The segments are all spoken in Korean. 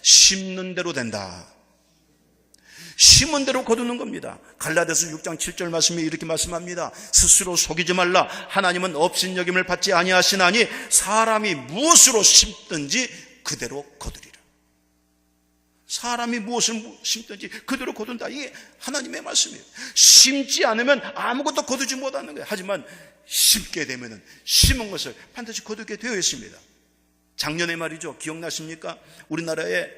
심는 대로 된다. 심은 대로 거두는 겁니다. 갈라디아서 6장 7절 말씀이 이렇게 말씀합니다. 스스로 속이지 말라. 하나님은 업신여김을 받지 아니하시나니 사람이 무엇으로 심든지 그대로 거두리라. 사람이 무엇을 심든지 그대로 거둔다. 이게 하나님의 말씀이에요. 심지 않으면 아무것도 거두지 못하는 거예요. 하지만 심게 되면 심은 것을 반드시 거두게 되어 있습니다. 작년에 말이죠, 기억나십니까? 우리나라에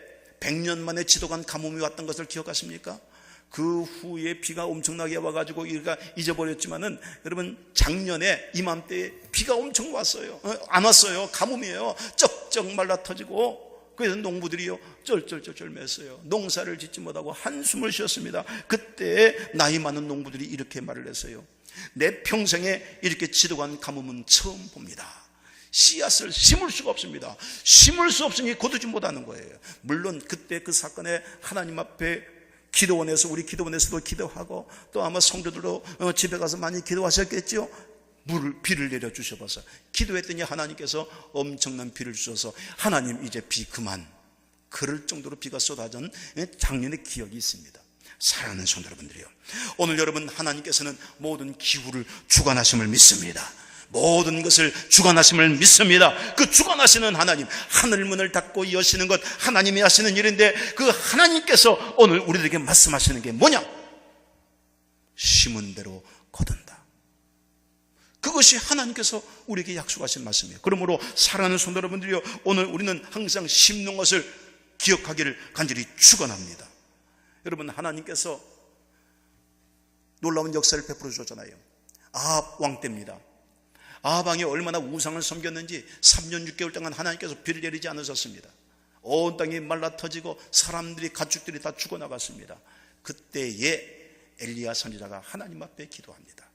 100년 만에 지독한 가뭄이 왔던 것을 기억하십니까? 그 후에 비가 엄청나게 와가지고 우리가 잊어버렸지만은, 여러분 작년에 이맘때에 비가 엄청 왔어요. 안 왔어요. 가뭄이에요. 쩍쩍 말라 터지고, 그래서 농부들이요 쩔쩔쩔쩔 맸어요. 농사를 짓지 못하고 한숨을 쉬었습니다. 그때 나이 많은 농부들이 이렇게 말을 했어요. 내 평생에 이렇게 지독한 가뭄은 처음 봅니다. 씨앗을 심을 수가 없습니다. 심을 수 없으니 거두지 못하는 거예요. 물론 그때 그 사건에 하나님 앞에 기도원에서, 우리 기도원에서도 기도하고, 또 아마 성도들도 집에 가서 많이 기도하셨겠죠. 비를 내려주셔서 기도했더니 하나님께서 엄청난 비를 주셔서, 하나님 이제 비 그만, 그럴 정도로 비가 쏟아진 작년의 기억이 있습니다. 사랑하는 성도 여러분들이요, 오늘 여러분, 하나님께서는 모든 기후를 주관하심을 믿습니다. 모든 것을 주관하심을 믿습니다. 그 주관하시는 하나님, 하늘문을 닫고 여시는 것 하나님이 하시는 일인데, 그 하나님께서 오늘 우리들에게 말씀하시는 게 뭐냐? 심은 대로 거둔다. 그것이 하나님께서 우리에게 약속하신 말씀이에요. 그러므로 사랑하는 성도 여러분들이요, 오늘 우리는 항상 심는 것을 기억하기를 간절히 축원합니다. 여러분, 하나님께서 놀라운 역사를 베풀어 주셨잖아요. 아합 왕 때입니다. 아합 왕이 얼마나 우상을 섬겼는지 3년 6개월 동안 하나님께서 비를 내리지 않으셨습니다. 온 땅이 말라 터지고 사람들이, 가축들이 다 죽어나갔습니다. 그때에 엘리야 선지자가 하나님 앞에 기도합니다.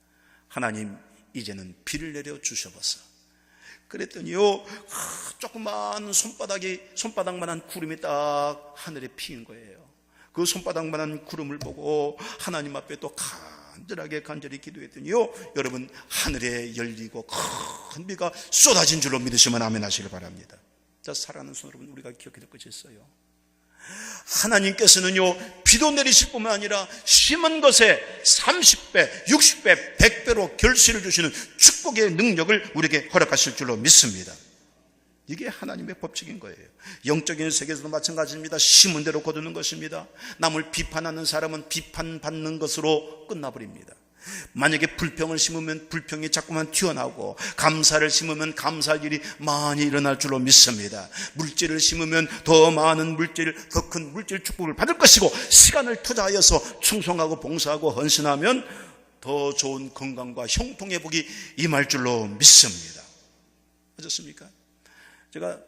하나님, 이제는 비를 내려 주셔보소. 그랬더니요, 조그만 손바닥만한 구름이 딱 하늘에 피인 거예요. 그 손바닥만한 구름을 보고 하나님 앞에 또 간절히 기도했더니요, 여러분, 하늘에 열리고 큰 비가 쏟아진 줄로 믿으시면 아멘 하시길 바랍니다. 자, 사랑하는 성도 여러분, 우리가 기억해야 될 것이 있어요. 하나님께서는요, 비도 내리실 뿐만 아니라 심은 것에 30배, 60배, 100배로 결실을 주시는 축복의 능력을 우리에게 허락하실 줄로 믿습니다. 이게 하나님의 법칙인 거예요. 영적인 세계에서도 마찬가지입니다. 심은 대로 거두는 것입니다. 남을 비판하는 사람은 비판받는 것으로 끝나버립니다. 만약에 불평을 심으면 불평이 자꾸만 튀어나오고, 감사를 심으면 감사할 일이 많이 일어날 줄로 믿습니다. 물질을 심으면 더 많은 물질, 더 큰 물질 축복을 받을 것이고, 시간을 투자하여서 충성하고 봉사하고 헌신하면 더 좋은 건강과 형통의 복이 임할 줄로 믿습니다. 어떻습니까? 제가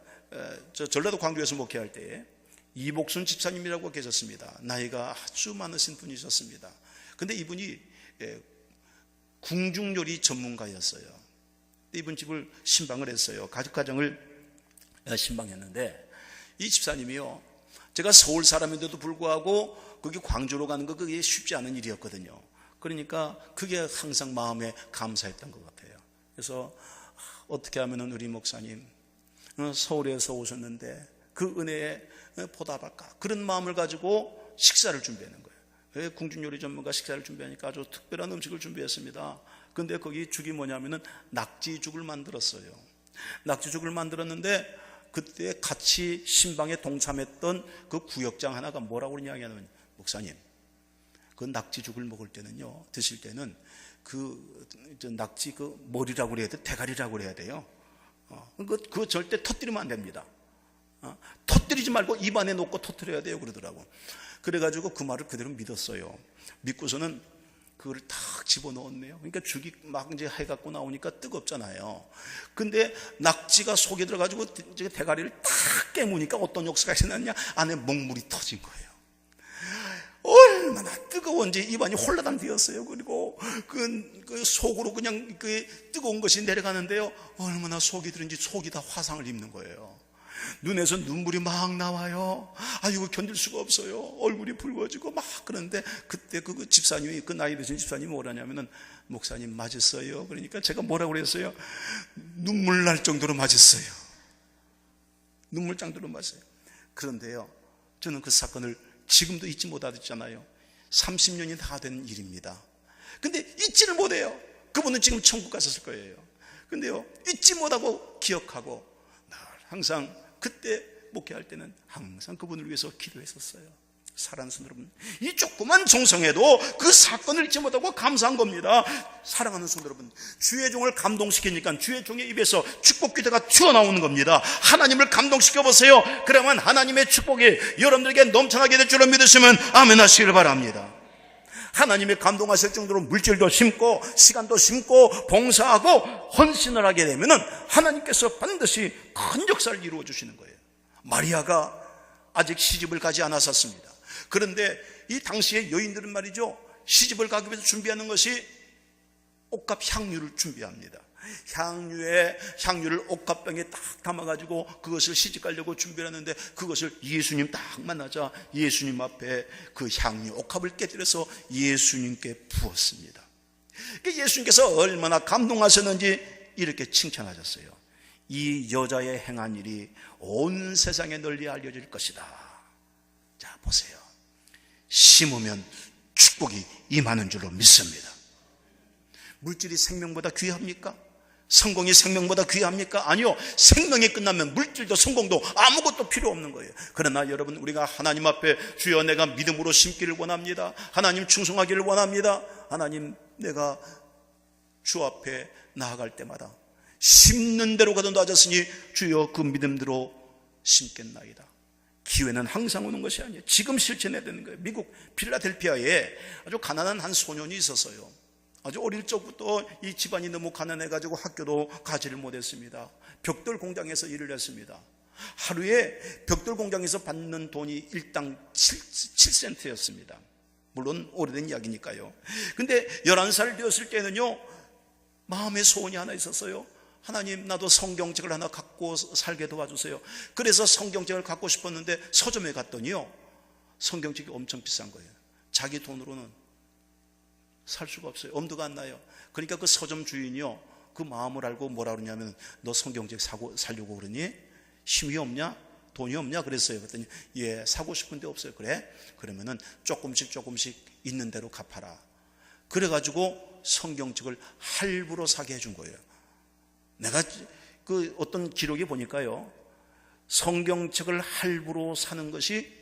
전라도 광주에서 목회할 때에 이복순 집사님이라고 계셨습니다. 나이가 아주 많으신 분이셨습니다. 근데 이분이 궁중요리 전문가였어요. 이분 집을 신방을 했어요. 가족가정을 신방했는데, 이 집사님이요, 제가 서울 사람인데도 불구하고 거기 광주로 가는 거, 그게 쉽지 않은 일이었거든요. 그러니까 그게 항상 마음에 감사했던 것 같아요. 그래서 어떻게 하면 우리 목사님 서울에서 오셨는데 그 은혜에 보답할까, 그런 마음을 가지고 식사를 준비하는 거예요. 궁중요리 전문가 식사를 준비하니까 아주 특별한 음식을 준비했습니다. 근데 거기 죽이 뭐냐면은 낙지죽을 만들었어요. 낙지죽을 만들었는데, 그때 같이 신방에 동참했던 그 구역장 하나가 뭐라고 이야기하냐면, 목사님, 그 낙지죽을 먹을 때는요, 드실 때는 그 낙지 그 머리라고 그래야 돼, 대가리라고 그래야 돼요. 그거 절대 터뜨리면 안 됩니다. 터뜨리지 말고 입안에 놓고 터뜨려야 돼요, 그러더라고. 그래가지고 그 말을 그대로 믿었어요. 믿고서는 그걸 탁 집어넣었네요. 그러니까 죽이 막 이제 해갖고 나오니까 뜨겁잖아요. 근데 낙지가 속에 들어가지고 대가리를 탁 깨무니까 어떤 역사가 일어났냐? 안에 먹물이 터진 거예요. 얼마나 뜨거운지 입안이 홀라당 되었어요. 그리고 그 속으로 그냥 그 뜨거운 것이 내려가는데요, 얼마나 속이 들은지 속이 다 화상을 입는 거예요. 눈에서 눈물이 막 나와요. 이거 견딜 수가 없어요. 얼굴이 붉어지고 막. 그런데 그때 그 집사님이, 그 나이 드신 집사님이 뭐라냐면은, 목사님 맞았어요. 그러니까 제가 뭐라고 그랬어요? 눈물 날 정도로 맞았어요. 눈물 정도로 맞았어요. 그런데요, 저는 그 사건을 지금도 잊지 못하잖아요. 30년이 다 된 일입니다. 근데 잊지를 못해요. 그분은 지금 천국 갔었을 거예요. 근데요, 잊지 못하고 기억하고 늘 항상 그때 목회할 때는 항상 그분을 위해서 기도했었어요. 사랑하는 성도 여러분, 이 조그만 정성에도 그 사건을 잊지 못하고 감사한 겁니다. 사랑하는 성도 여러분, 주의 종을 감동시키니까 주의 종의 입에서 축복 기도가 튀어나오는 겁니다. 하나님을 감동시켜 보세요. 그러면 하나님의 축복이 여러분들에게 넘쳐나게 될 줄을 믿으시면 아멘 하시길 바랍니다. 하나님의 감동하실 정도로 물질도 심고 시간도 심고 봉사하고 헌신을 하게 되면 하나님께서 반드시 큰 역사를 이루어 주시는 거예요. 마리아가 아직 시집을 가지 않았었습니다. 그런데 이 당시의 여인들은 말이죠, 시집을 가기 위해서 준비하는 것이 옷값 향유를 준비합니다. 향유를 옷값병에 딱 담아가지고 그것을 시집 가려고 준비하는데, 그것을 예수님 딱 만나자 예수님 앞에 그 향유 옷값을 깨뜨려서 예수님께 부었습니다. 예수님께서 얼마나 감동하셨는지 이렇게 칭찬하셨어요. 이 여자의 행한 일이 온 세상에 널리 알려질 것이다. 자, 보세요. 심으면 축복이 임하는 줄로 믿습니다. 물질이 생명보다 귀합니까? 성공이 생명보다 귀합니까? 아니요. 생명이 끝나면 물질도 성공도 아무것도 필요 없는 거예요. 그러나 여러분, 우리가 하나님 앞에 주여 내가 믿음으로 심기를 원합니다. 하나님 충성하기를 원합니다. 하나님, 내가 주 앞에 나아갈 때마다 심는 대로 가도 낮았으니 주여 그 믿음대로 심겠나이다. 기회는 항상 오는 것이 아니에요. 지금 실천해야 되는 거예요. 미국 필라델피아에 아주 가난한 한 소년이 있었어요. 아주 어릴 적부터 이 집안이 너무 가난해가지고 학교도 가지를 못했습니다. 벽돌 공장에서 일을 했습니다. 하루에 벽돌 공장에서 받는 돈이 일당 7센트였습니다. 물론 오래된 이야기니까요. 근데 11살 되었을 때는요, 마음의 소원이 하나 있었어요. 하나님, 나도 성경책을 하나 갖고 살게 도와주세요. 그래서 성경책을 갖고 싶었는데 서점에 갔더니요, 성경책이 엄청 비싼 거예요. 자기 돈으로는 살 수가 없어요. 엄두가 안 나요. 그러니까 그 서점 주인이요, 그 마음을 알고 뭐라 그러냐면, 너 성경책 살려고 그러니? 힘이 없냐? 돈이 없냐? 그랬어요. 그랬더니 예, 사고 싶은데 없어요. 그래? 그러면은 조금씩 있는 대로 갚아라. 그래가지고 성경책을 할부로 사게 해준 거예요. 내가 그 어떤 기록에 보니까요, 성경책을 할부로 사는 것이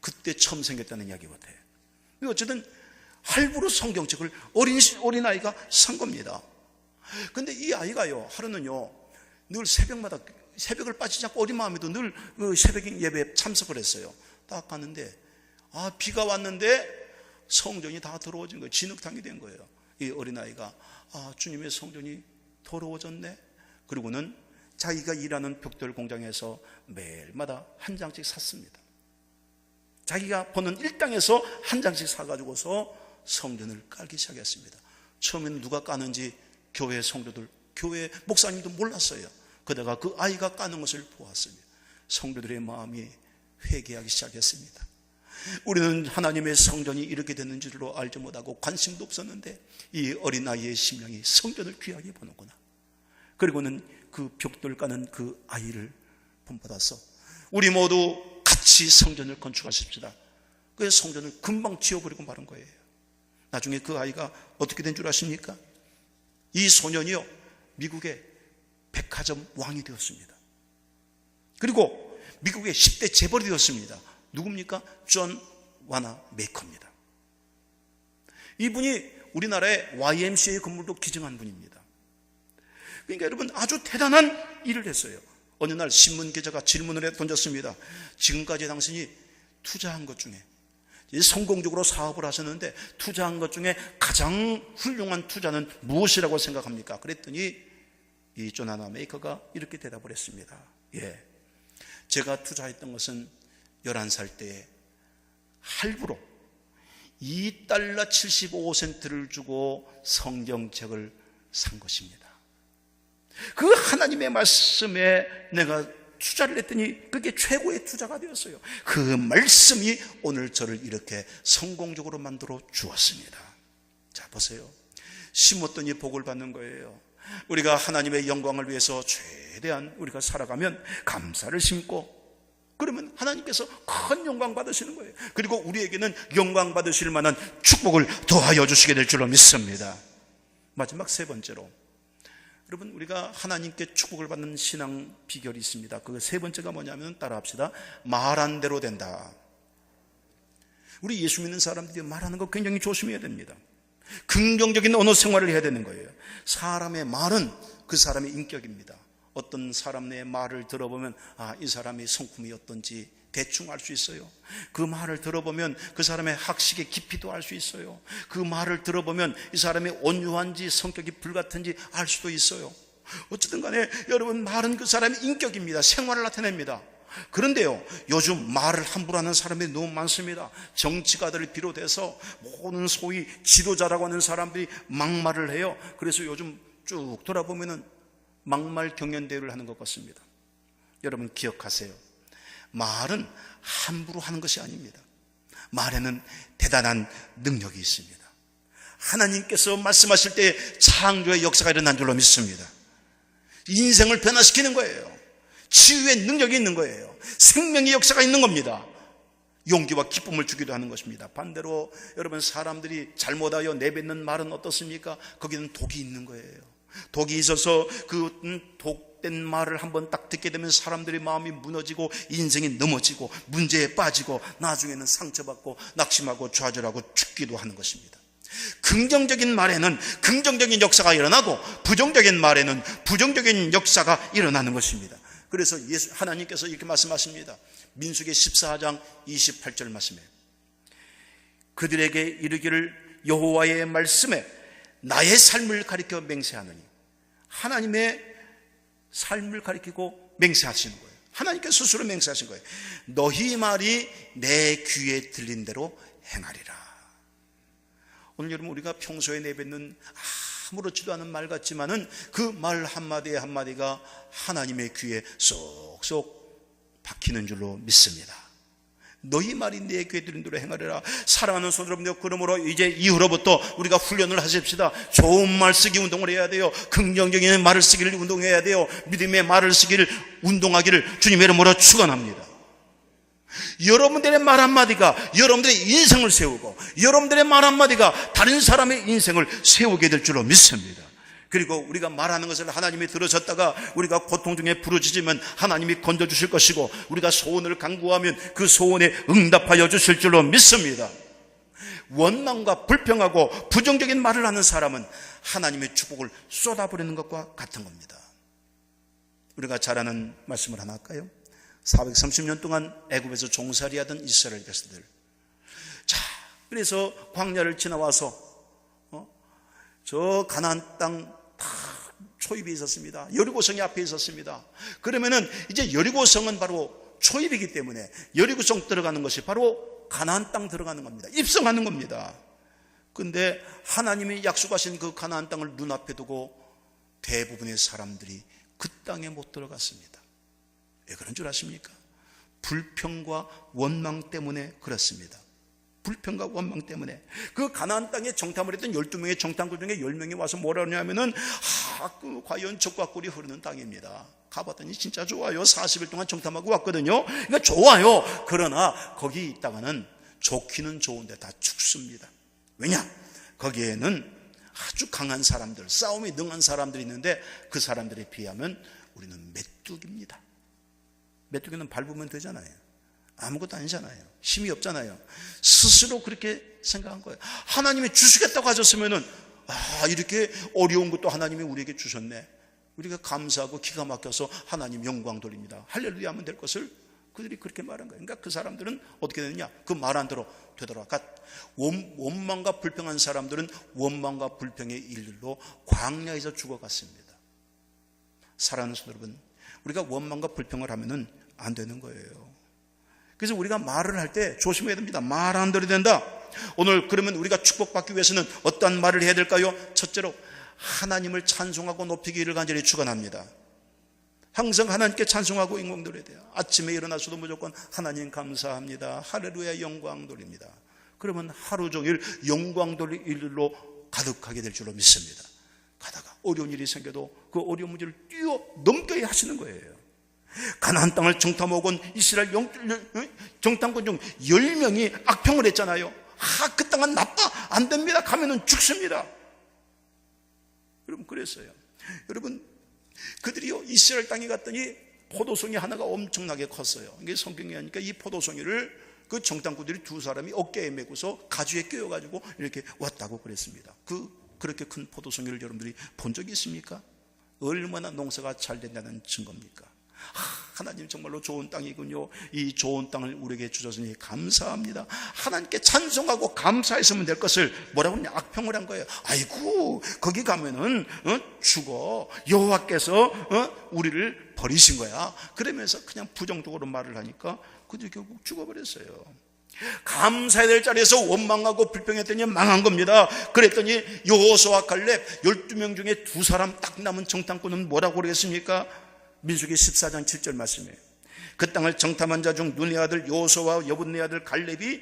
그때 처음 생겼다는 이야기 같아요. 어쨌든 할부로 성경책을 어린아이가 산 겁니다. 근데 이 아이가요, 하루는요, 늘 새벽을 빠지지 않고 어린 마음에도 늘 그 새벽 예배에 참석을 했어요. 딱 갔는데, 비가 왔는데 성전이 다 더러워진 거예요. 진흙탕이 된 거예요. 이 어린아이가, 주님의 성전이 더러워졌네. 그리고는 자기가 일하는 벽돌 공장에서 매일마다 한 장씩 샀습니다. 자기가 버는 일당에서 한 장씩 사가지고서 성전을 깔기 시작했습니다. 처음에는 누가 까는지 교회 성도들, 교회 목사님도 몰랐어요. 그러다가 그 아이가 까는 것을 보았습니다. 성도들의 마음이 회개하기 시작했습니다. 우리는 하나님의 성전이 이렇게 되는 줄로 알지 못하고 관심도 없었는데, 이 어린아이의 심령이 성전을 귀하게 보는구나. 그리고는 그 벽돌 까는 그 아이를 본받아서 우리 모두 같이 성전을 건축하십시다. 그래서 성전을 금방 지어버리고 마른 거예요. 나중에 그 아이가 어떻게 된 줄 아십니까? 이 소년이요, 미국의 백화점 왕이 되었습니다. 그리고 미국의 10대 재벌이 되었습니다. 누굽니까? 존 와나 메이커입니다. 이분이 우리나라의 YMCA 건물도 기증한 분입니다. 그러니까 여러분, 아주 대단한 일을 했어요. 어느 날 신문 기자가 질문을 던졌습니다. 지금까지 당신이 투자한 것 중에, 성공적으로 사업을 하셨는데 투자한 것 중에 가장 훌륭한 투자는 무엇이라고 생각합니까? 그랬더니 이 존 와나 메이커가 이렇게 대답을 했습니다. 예, 제가 투자했던 것은 11살 때에 할부로 $2 75센트를 주고 성경책을 산 것입니다. 그 하나님의 말씀에 내가 투자를 했더니 그게 최고의 투자가 되었어요. 그 말씀이 오늘 저를 이렇게 성공적으로 만들어 주었습니다. 자, 보세요. 심었더니 복을 받는 거예요. 우리가 하나님의 영광을 위해서 최대한 우리가 살아가면 감사를 심고 그러면 하나님께서 큰 영광 받으시는 거예요. 그리고 우리에게는 영광 받으실 만한 축복을 더하여 주시게 될 줄로 믿습니다. 마지막 세 번째로, 여러분, 우리가 하나님께 축복을 받는 신앙 비결이 있습니다. 그 세 번째가 뭐냐면, 따라합시다. 말한 대로 된다. 우리 예수 믿는 사람들이 말하는 거 굉장히 조심해야 됩니다. 긍정적인 언어 생활을 해야 되는 거예요. 사람의 말은 그 사람의 인격입니다. 어떤 사람의 말을 들어보면 이 사람의 성품이 어떤지 대충 알 수 있어요. 그 말을 들어보면 그 사람의 학식의 깊이도 알 수 있어요. 그 말을 들어보면 이 사람이 온유한지 성격이 불같은지 알 수도 있어요. 어쨌든 간에 여러분, 말은 그 사람의 인격입니다. 생활을 나타냅니다. 그런데요, 요즘 말을 함부로 하는 사람이 너무 많습니다. 정치가들을 비롯해서 모든 소위 지도자라고 하는 사람들이 막말을 해요. 그래서 요즘 쭉 돌아보면은 막말 경연대회를 하는 것 같습니다. 여러분 기억하세요. 말은 함부로 하는 것이 아닙니다. 말에는 대단한 능력이 있습니다. 하나님께서 말씀하실 때 창조의 역사가 일어난 줄로 믿습니다. 인생을 변화시키는 거예요. 치유의 능력이 있는 거예요. 생명의 역사가 있는 겁니다. 용기와 기쁨을 주기도 하는 것입니다. 반대로 여러분, 사람들이 잘못하여 내뱉는 말은 어떻습니까? 거기는 독이 있는 거예요. 독이 있어서 그 독된 말을 한번 딱 듣게 되면 사람들의 마음이 무너지고 인생이 넘어지고 문제에 빠지고 나중에는 상처받고 낙심하고 좌절하고 죽기도 하는 것입니다. 긍정적인 말에는 긍정적인 역사가 일어나고 부정적인 말에는 부정적인 역사가 일어나는 것입니다. 그래서 하나님께서 이렇게 말씀하십니다. 민수기 14장 28절 말씀에, 그들에게 이르기를 여호와의 말씀에 나의 삶을 가리켜 맹세하느니, 하나님의 삶을 가리키고 맹세하시는 거예요. 하나님께서 스스로 맹세하신 거예요. 너희 말이 내 귀에 들린 대로 행하리라. 오늘 여러분, 우리가 평소에 내뱉는 아무렇지도 않은 말 같지만은 그 말 한마디 한마디가 하나님의 귀에 쏙쏙 박히는 줄로 믿습니다. 너희 말이 내 귀에 들린 대로 행하리라. 사랑하는 손 여러분들, 그러므로 이제 이후로부터 우리가 훈련을 하십시다. 좋은 말 쓰기 운동을 해야 돼요. 긍정적인 말을 쓰기를 운동해야 돼요. 믿음의 말을 쓰기를 운동하기를 주님의 이름으로 축원합니다. 여러분들의 말 한마디가 여러분들의 인생을 세우고 여러분들의 말 한마디가 다른 사람의 인생을 세우게 될 줄로 믿습니다. 그리고 우리가 말하는 것을 하나님이 들으셨다가 우리가 고통 중에 부르짖으면 하나님이 건져주실 것이고, 우리가 소원을 간구하면 그 소원에 응답하여 주실 줄로 믿습니다. 원망과 불평하고 부정적인 말을 하는 사람은 하나님의 축복을 쏟아버리는 것과 같은 겁니다. 우리가 잘 아는 말씀을 하나 할까요? 430년 동안 애굽에서 종살이하던 이스라엘 백성들, 자, 그래서 광야를 지나와서 저 가나안 땅 다 초입이 있었습니다. 여리고성이 앞에 있었습니다. 그러면은 이제 여리고성은 바로 초입이기 때문에 여리고성 들어가는 것이 바로 가나안 땅 들어가는 겁니다. 입성하는 겁니다. 근데 하나님이 약속하신 그 가나안 땅을 눈앞에 두고 대부분의 사람들이 그 땅에 못 들어갔습니다. 왜 그런 줄 아십니까? 불평과 원망 때문에 그렇습니다. 불평과 원망 때문에. 그 가나안 땅에 정탐을 했던 12명의 정탐꾼 중에 10명이 와서 뭐라 그러냐면은 과연 적과 꿀이 흐르는 땅입니다. 가봤더니 진짜 좋아요. 40일 동안 정탐하고 왔거든요. 그러니까 좋아요. 그러나 거기 있다가는 좋기는 좋은데 다 죽습니다. 왜냐? 거기에는 아주 강한 사람들, 싸움이 능한 사람들이 있는데 그 사람들에 비하면 우리는 메뚜기입니다. 메뚜기는 밟으면 되잖아요. 아무것도 아니잖아요. 힘이 없잖아요. 스스로 그렇게 생각한 거예요. 하나님이 주시겠다고 하셨으면은 이렇게 어려운 것도 하나님이 우리에게 주셨네. 우리가 감사하고 기가 막혀서 하나님 영광 돌립니다. 할렐루야 하면 될 것을 그들이 그렇게 말한 거예요. 그러니까 그 사람들은 어떻게 되느냐? 그 말 안 대로 되더라. 원망과 불평한 사람들은 원망과 불평의 일들로 광야에서 죽어갔습니다. 사랑하는 성도 여러분, 우리가 원망과 불평을 하면은 안 되는 거예요. 그래서 우리가 말을 할 때 조심해야 됩니다. 말 안 들어야 된다. 오늘 그러면 우리가 축복받기 위해서는 어떤 말을 해야 될까요? 첫째로 하나님을 찬송하고 높이기를 간절히 축원합니다. 항상 하나님께 찬송하고 영광 돌려야 돼요. 아침에 일어나서도 무조건 하나님 감사합니다. 할렐루야 영광 돌립니다. 그러면 하루 종일 영광 돌릴 일로 가득하게 될 줄로 믿습니다. 가다가 어려운 일이 생겨도 그 어려운 문제를 뛰어넘게 하시는 거예요. 가나안 땅을 정탐하고 이스라엘 정탐꾼 중 10명이 악평을 했잖아요. 그 땅은 나빠, 안 됩니다, 가면은 죽습니다. 여러분, 그랬어요. 여러분, 그들이요, 이스라엘 땅에 갔더니 포도송이 하나가 엄청나게 컸어요. 이게 성경에 하니까 이 포도송이를 그 정탐꾼들이 두 사람이 어깨에 메고서 가죽에 껴가지고 이렇게 왔다고 그랬습니다. 그렇게 큰 포도송이를 여러분들이 본 적이 있습니까? 얼마나 농사가 잘 된다는 증거입니까? 하나님 정말로 좋은 땅이군요. 이 좋은 땅을 우리에게 주셨으니 감사합니다. 하나님께 찬송하고 감사했으면 될 것을 뭐라고 하냐, 악평을 한 거예요. 아이고, 거기 가면은 죽어. 여호와께서 우리를 버리신 거야. 그러면서 그냥 부정적으로 말을 하니까 그들이 결국 죽어버렸어요. 감사해야 될 자리에서 원망하고 불평했더니 망한 겁니다. 그랬더니 여호수아와 갈렙 12명 중에 2사람 딱 남은 정탐꾼은 뭐라고 그러겠습니까? 민수기 14장 7절 말씀이에요. 그 땅을 정탐한 자 중 눈의 아들 여호수아와 여분네 아들 갈렙이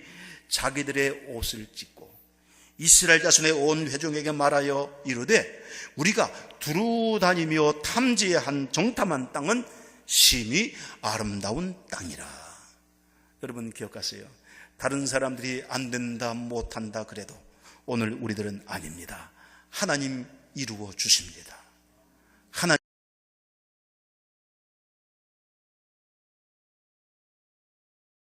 자기들의 옷을 찢고 이스라엘 자손의 온 회중에게 말하여 이르되 우리가 두루 다니며 탐지한 정탐한 땅은 심히 아름다운 땅이라. 여러분 기억하세요. 다른 사람들이 안 된다, 못한다 그래도 오늘 우리들은 아닙니다. 하나님 이루어 주십니다.